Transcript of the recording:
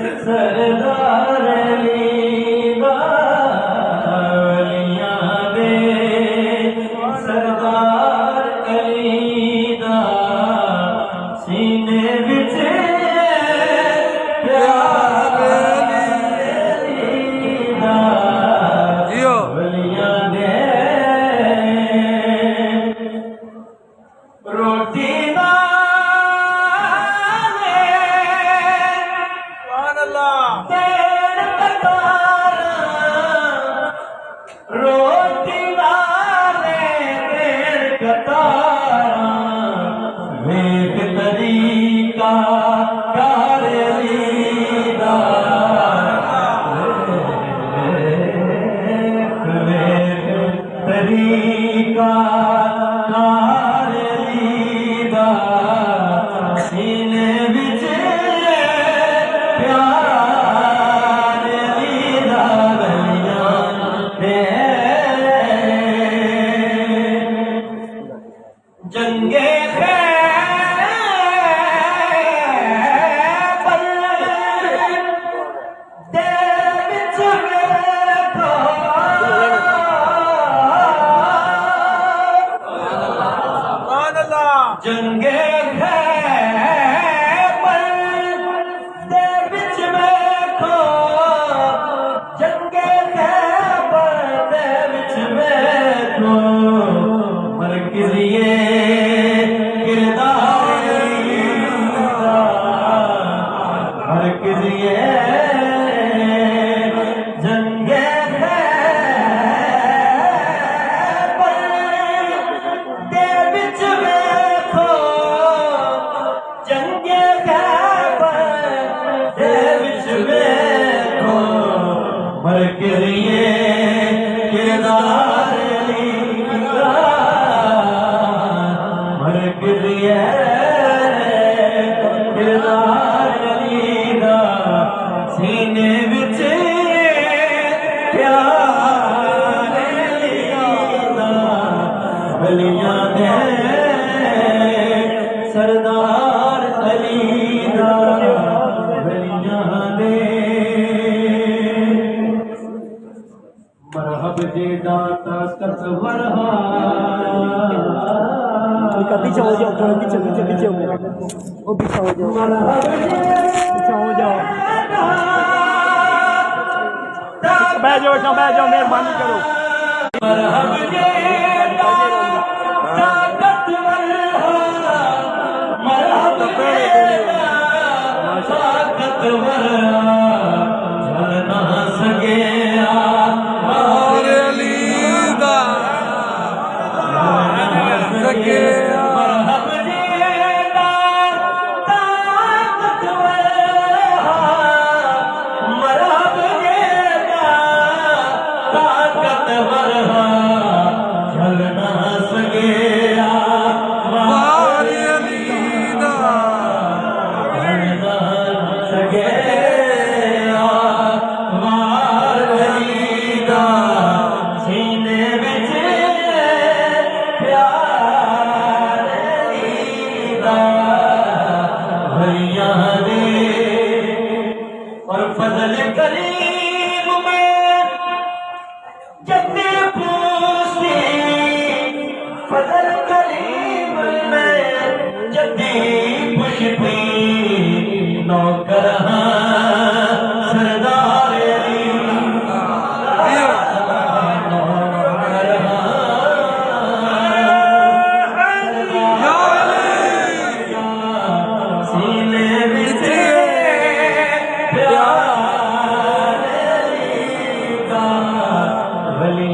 सरदार लीला वलियां दे सरदार अलीदा सीने विच प्यार लीला वलियां दे रोटी वेख तरीका कार लीदा वेख तरीका कार लीदा सीने विच प्यार लीदा वलियां दे जंगे जंगे खैबर दे विच वेखो जंगे खैबर दे विच वेखो मरकज़िए किरदार मरकज़िए जंगे खैबर दे विच जंगे खैबर दे विच वेखो मरकज़िए किरदार लीदा मरकज़िए किरदार लीदा सीने विच प्यार लीदा वलियां दे सरदार अलीदा वलियां दे मरहब जे दाता कसवरहा पीछे हो जाओ थोड़ा पीछे हो गया वो पीछे हो जाओ पीछे हो जाओ बैठ जाओ मेहरबानी करो मरहब जे और फजल करीम में जन्ने पूछती फजल करीम में जन्ने पूछती नौकर सरदार सीने विच प्यार लीदा वलियां